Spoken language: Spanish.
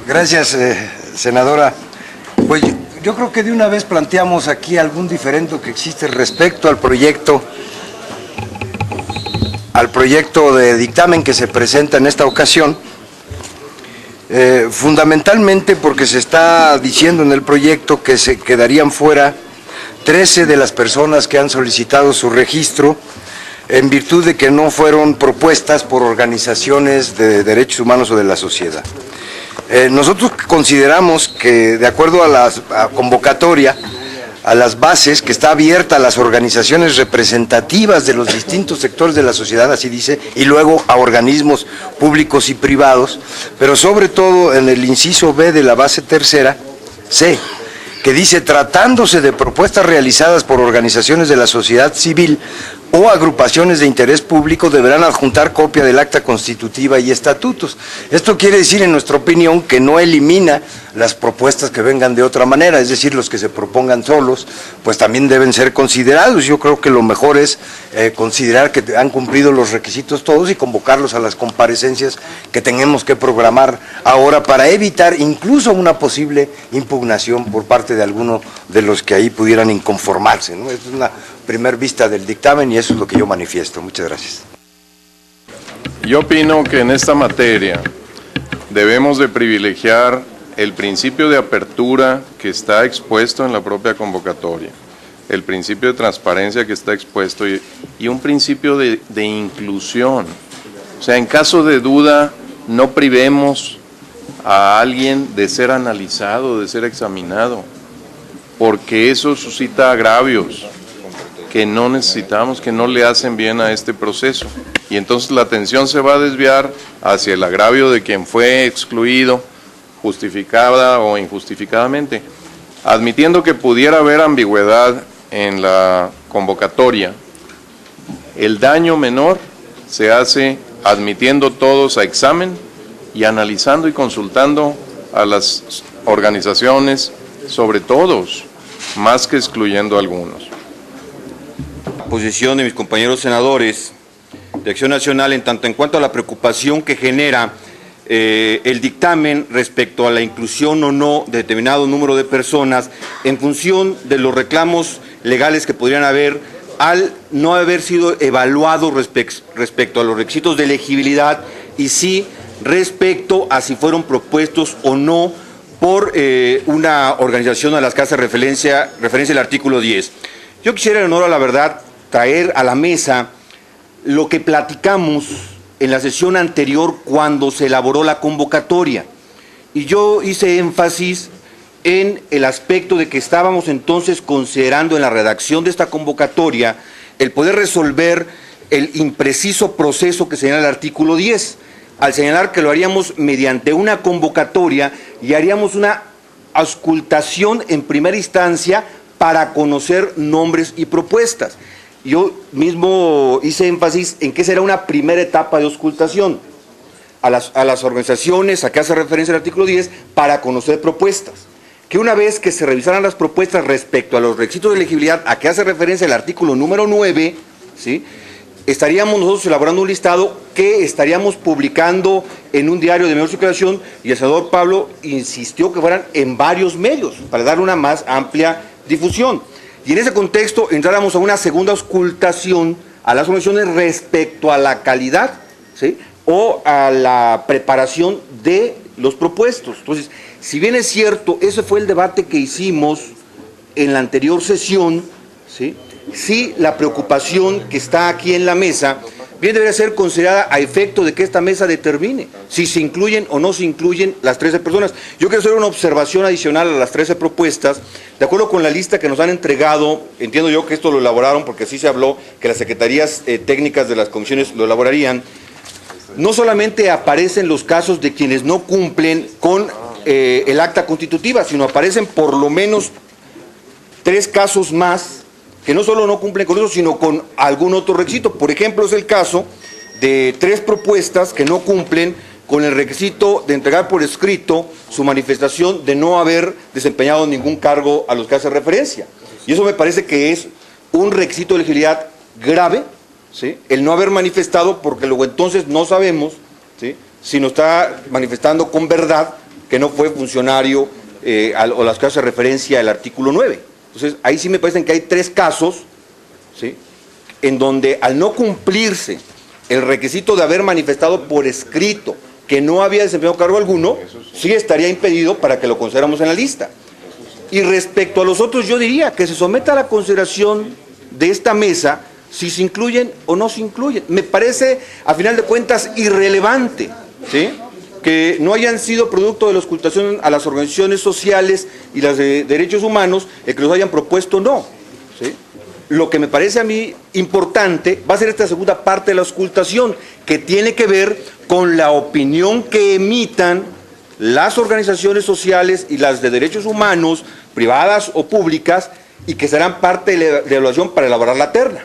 Gracias, senadora. Pues yo creo que de una vez planteamos aquí algún diferendo que existe respecto al proyecto de dictamen que se presenta en esta ocasión, fundamentalmente porque se está diciendo en el proyecto que se quedarían fuera 13 de las personas que han solicitado su registro en virtud de que no fueron propuestas por organizaciones de derechos humanos o de la sociedad. Nosotros consideramos que, de acuerdo a la convocatoria, a las bases, que está abierta a las organizaciones representativas de los distintos sectores de la sociedad, así dice, y luego a organismos públicos y privados, pero sobre todo en el inciso B de la base tercera, C, que dice, tratándose de propuestas realizadas por organizaciones de la sociedad civil o agrupaciones de interés público, deberán adjuntar copia del acta constitutiva y estatutos. Esto quiere decir, en nuestra opinión, que no elimina las propuestas que vengan de otra manera, es decir, los que se propongan solos, pues también deben ser considerados. Yo creo que lo mejor es considerar que han cumplido los requisitos todos y convocarlos a las comparecencias que tenemos que programar ahora para evitar incluso una posible impugnación por parte de alguno de los que ahí pudieran inconformarse, ¿no? Es una primer vista del dictamen y eso es lo que yo manifiesto. Muchas gracias. Yo opino que en esta materia debemos de privilegiar el principio de apertura que está expuesto en la propia convocatoria, el principio de transparencia que está expuesto y un principio de inclusión. O sea, en caso de duda, no privemos a alguien de ser analizado, de ser examinado, porque eso suscita agravios que no necesitamos, que no le hacen bien a este proceso. Y entonces la atención se va a desviar hacia el agravio de quien fue excluido, justificada o injustificadamente. Admitiendo que pudiera haber ambigüedad en la convocatoria, el daño menor se hace admitiendo todos a examen y analizando y consultando a las organizaciones, sobre todos, más que excluyendo a algunos. Posición de mis compañeros senadores de Acción Nacional en tanto en cuanto a la preocupación que genera el dictamen respecto a la inclusión o no de determinado número de personas en función de los reclamos legales que podrían haber al no haber sido evaluado respecto a los requisitos de elegibilidad y sí respecto a si fueron propuestos o no por una organización a las que hace referencia el artículo 10. Yo quisiera, en honor a la verdad, traer a la mesa lo que platicamos en la sesión anterior cuando se elaboró la convocatoria. Y yo hice énfasis en el aspecto de que estábamos entonces considerando en la redacción de esta convocatoria el poder resolver el impreciso proceso que señala el artículo 10, al señalar que lo haríamos mediante una convocatoria y haríamos una auscultación en primera instancia para conocer nombres y propuestas. Yo mismo hice énfasis en que será una primera etapa de auscultación a las organizaciones a que hace referencia el artículo 10 para conocer propuestas. Que una vez que se revisaran las propuestas respecto a los requisitos de elegibilidad a que hace referencia el artículo número 9, ¿sí?, estaríamos nosotros elaborando un listado que estaríamos publicando en un diario de mayor circulación y el senador Pablo insistió que fueran en varios medios para dar una más amplia difusión. Y en ese contexto entráramos a una segunda auscultación a las organizaciones respecto a la calidad, ¿sí?, o a la preparación de los propuestos. Entonces, si bien es cierto, ese fue el debate que hicimos en la anterior sesión, ¿sí?, sí la preocupación que está aquí en la mesa bien debería ser considerada a efecto de que esta mesa determine si se incluyen o no se incluyen las 13 personas. Yo quiero hacer una observación adicional a las 13 propuestas. De acuerdo con la lista que nos han entregado, entiendo yo que esto lo elaboraron porque así se habló, que las secretarías técnicas de las comisiones lo elaborarían. No solamente aparecen los casos de quienes no cumplen con el acta constitutiva, sino aparecen por lo menos 3 casos más que no solo no cumplen con eso, sino con algún otro requisito. Por ejemplo, es el caso de 3 propuestas que no cumplen con el requisito de entregar por escrito su manifestación de no haber desempeñado ningún cargo a los que hace referencia. Y eso me parece que es un requisito de elegibilidad grave, ¿sí?, el no haber manifestado, porque luego entonces no sabemos, ¿sí?, si nos está manifestando con verdad que no fue funcionario o las que hace referencia al artículo 9. Entonces, ahí sí me parecen que hay 3 casos, ¿sí?, en donde al no cumplirse el requisito de haber manifestado por escrito que no había desempeñado cargo alguno, sí estaría impedido para que lo consideramos en la lista. Y respecto a los otros, yo diría que se someta a la consideración de esta mesa si se incluyen o no se incluyen. Me parece, a final de cuentas, irrelevante, ¿sí?, que no hayan sido producto de la auscultación a las organizaciones sociales y las de derechos humanos, el que los hayan propuesto o no, ¿sí? Lo que me parece a mí importante va a ser esta segunda parte de la auscultación, que tiene que ver con la opinión que emitan las organizaciones sociales y las de derechos humanos, privadas o públicas, y que serán parte de la evaluación para elaborar la terna.